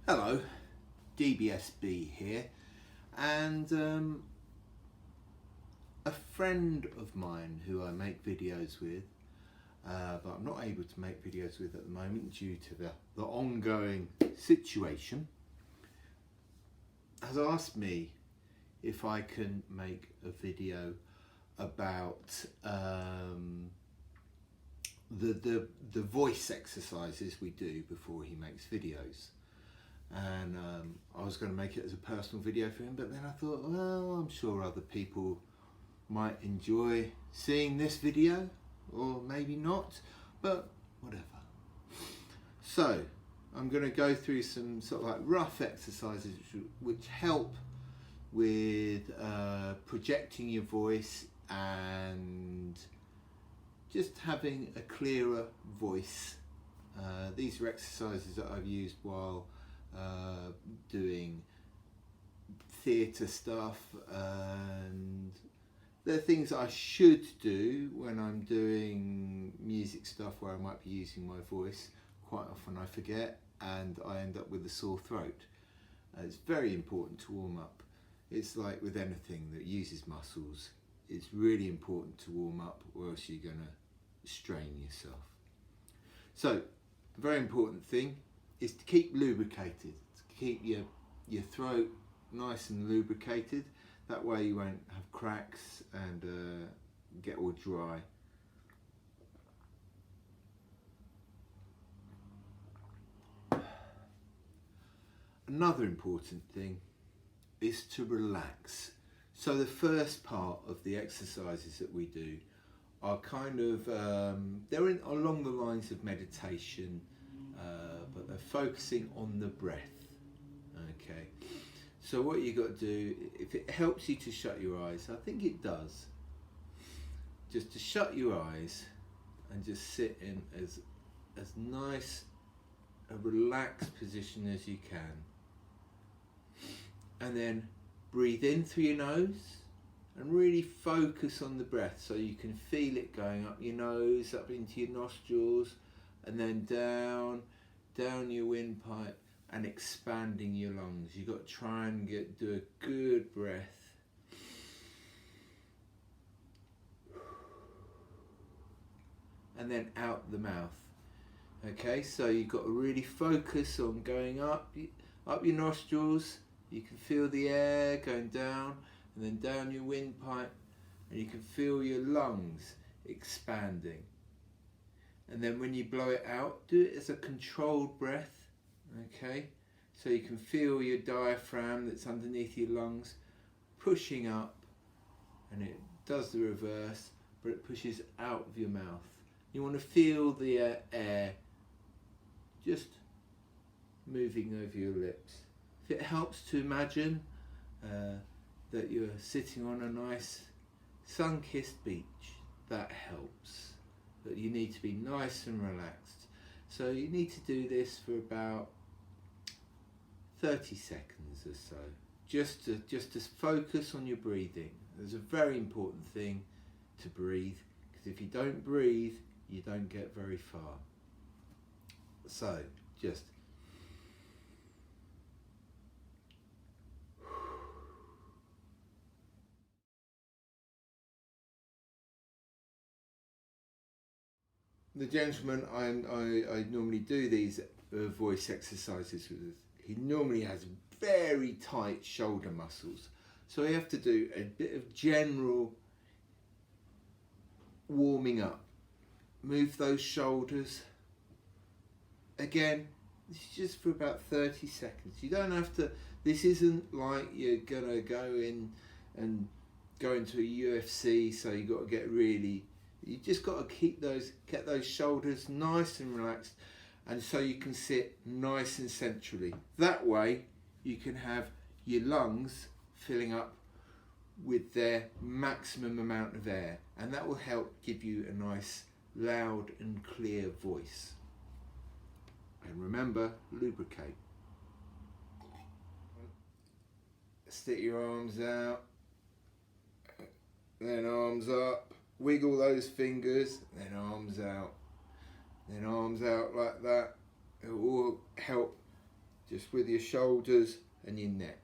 Hello, DBSB here, and a friend of mine who I make videos with, but I'm not able to make videos with at the moment due to the ongoing situation, has asked me if I can make a video about the voice exercises we do before he makes videos. And I was going to make it as a personal video for him, but then I thought, well, I'm sure other people might enjoy seeing this video, or maybe not, but whatever. So I'm going to go through some sort of like rough exercises which help with projecting your voice and just having a clearer voice. These are exercises that I've used while doing theatre stuff, and they're things I should do when I'm doing music stuff where I might be using my voice. Quite often I forget and I end up with a sore throat. It's very important to warm up. It's like with anything that uses muscles, it's really important to warm up or else you're going to strain yourself. So, a very important thing is to keep lubricated, to keep your throat nice and lubricated. That way you won't have cracks and get all dry. Another important thing is to relax. So the first part of the exercises that we do are kind of, they're along the lines of meditation, but they're focusing on the breath. Okay, so what you got to do, if it helps you to shut your eyes, I think it does, just to shut your eyes and just sit in as nice a relaxed position as you can, and then breathe in through your nose and really focus on the breath so you can feel it going up your nose, up into your nostrils, and then down your windpipe and expanding your lungs. You've got to try and do a good breath. And then out the mouth. Okay, so you've got to really focus on going up your nostrils. You can feel the air going down, and then down your windpipe, and you can feel your lungs expanding. And then when you blow it out, do it as a controlled breath. Okay, so you can feel your diaphragm that's underneath your lungs pushing up, and it does the reverse, but it pushes out of your mouth. You want to feel the air just moving over your lips. If it helps to imagine that you're sitting on a nice sun-kissed beach, that helps. But you need to be nice and relaxed. So you need to do this for about 30 seconds or so, just to focus on your breathing. It's a very important thing to breathe, because if you don't breathe, you don't get very far. So just the gentleman I normally do these voice exercises with, he normally has very tight shoulder muscles, so you have to do a bit of general warming up. Move those shoulders. Again, this is just for about 30 seconds. You don't have to, this isn't like you're gonna go in and go into a UFC, so you've got to get really, you just got to get those shoulders nice and relaxed, and so you can sit nice and centrally. That way you can have your lungs filling up with their maximum amount of air, and that will help give you a nice loud and clear voice. And remember, lubricate. Stick your arms out, then arms up, wiggle those fingers, then arms out like that. It will help just with your shoulders and your neck.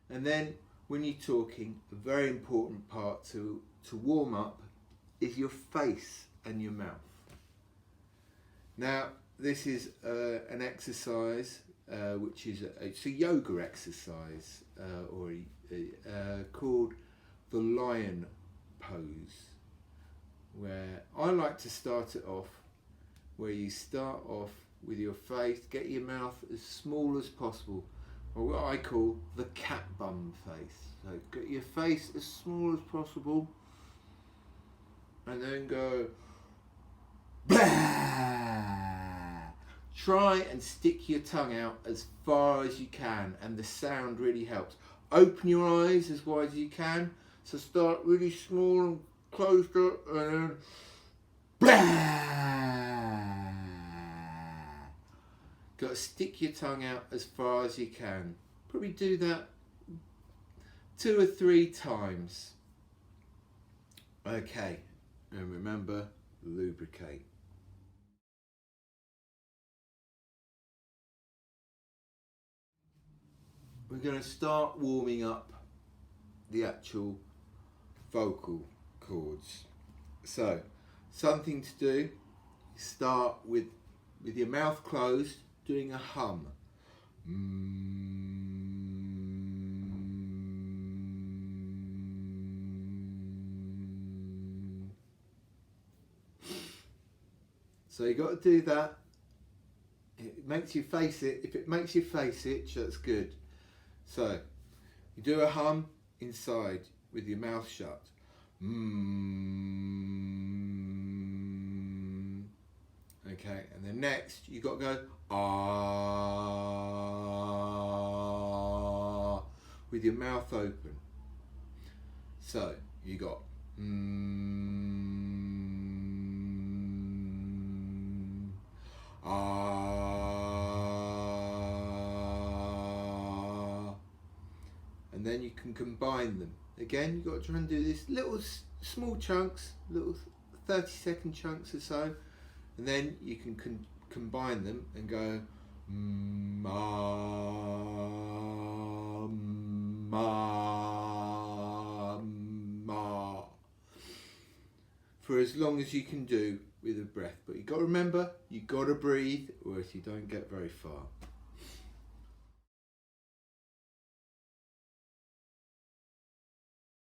And then when you're talking, a very important part to warm up is your face and your mouth. Now, this is an exercise which is it's a yoga exercise called the lion pose, where I like to start it off where you start off with your face, get your mouth as small as possible, or what I call the cat bum face. So get your face as small as possible and then go blah. Try and stick your tongue out as far as you can, and the sound really helps. Open your eyes as wide as you can. So start really small and closed up, and then blah. Got to stick your tongue out as far as you can. Probably do that 2 or 3 times. Okay, and remember, lubricate. We're going to start warming up the actual vocal cords. So, something to do, start with your mouth closed, doing a hum. So you got to do that. It makes you face it. If it makes you face itch, that's good. So you do a hum inside with your mouth shut. Okay, and then next you got to go ah with your mouth open. So you got ah, and then you can combine them. Again, you've got to try and do this little small chunks, little 30-second chunks or so, and then you can combine them and go ma, ma, ma, for as long as you can do with a breath. But you've got to remember, you've got to breathe, or else you don't get very far.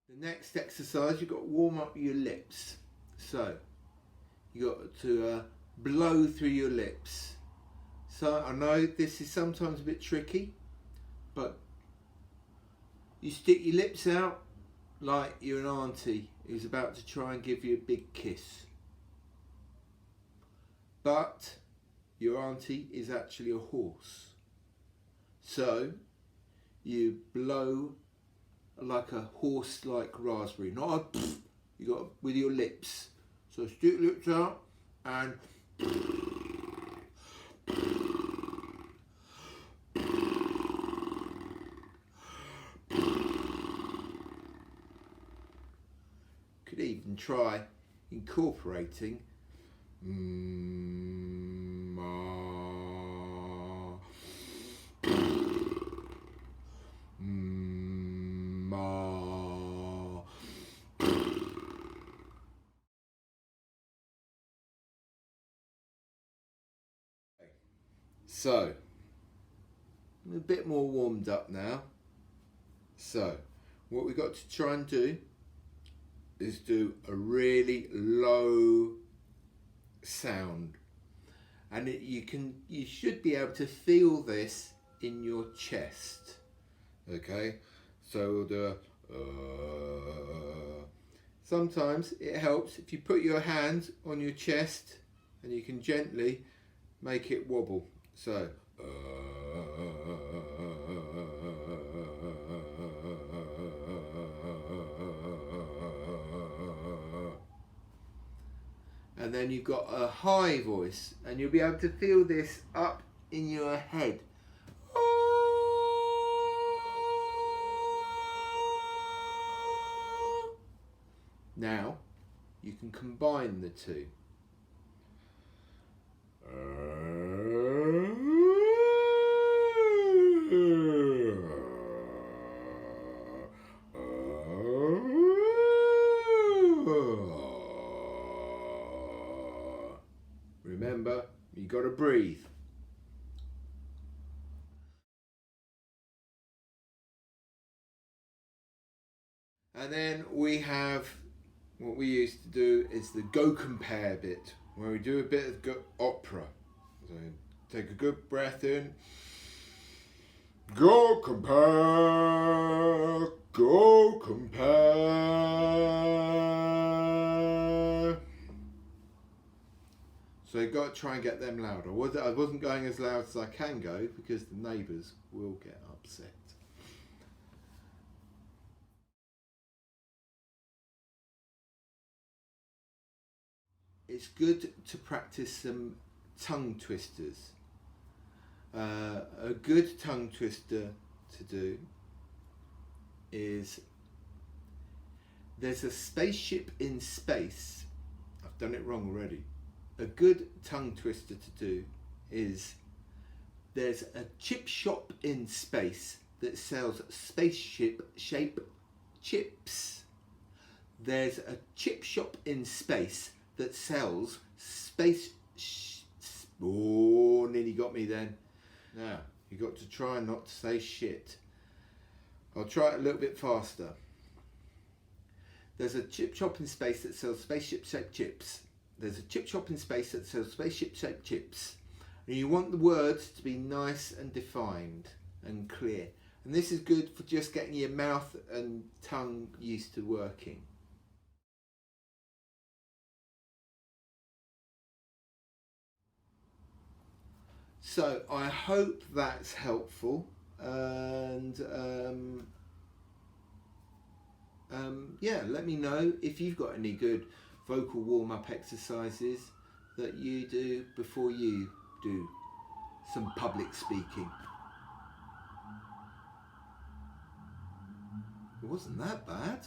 The next exercise, you've got to warm up your lips. So you got to blow through your lips. So I know this is sometimes a bit tricky, but you stick your lips out like you're an auntie who's about to try and give you a big kiss. But your auntie is actually a horse. So you blow like a horse-like raspberry, not a pfft, you got with your lips. So stick your lips out and could even try incorporating So, I'm a bit more warmed up now. So, what we've got to try and do is do a really low sound. And you should be able to feel this in your chest. Okay? So we'll do a sometimes it helps if you put your hands on your chest and you can gently make it wobble. So and then you've got a high voice, and you'll be able to feel this up in your head. Now you can combine the two. Remember, you got to breathe. And then we have what we used to do is the go compare bit, where we do a bit of opera. So take a good breath in. Go compare, go compare. So you've got to try and get them louder. I wasn't going as loud as I can go because the neighbours will get upset. It's good to practice some tongue twisters. A good tongue twister to do is, there's a spaceship in space. I've done it wrong already. A good tongue twister to do is, there's a chip shop in space that sells spaceship shape chips. There's a chip shop in space that sells oh, nearly got me then. Now, you got to try not to say shit. I'll try it a little bit faster. There's a chip shop in space that sells spaceship shaped chips. There's a chip shop in space that sells spaceship shaped chips. And you want the words to be nice and defined and clear. And this is good for just getting your mouth and tongue used to working. So I hope that's helpful, and yeah, let me know if you've got any good vocal warm-up exercises that you do before you do some public speaking. It wasn't that bad.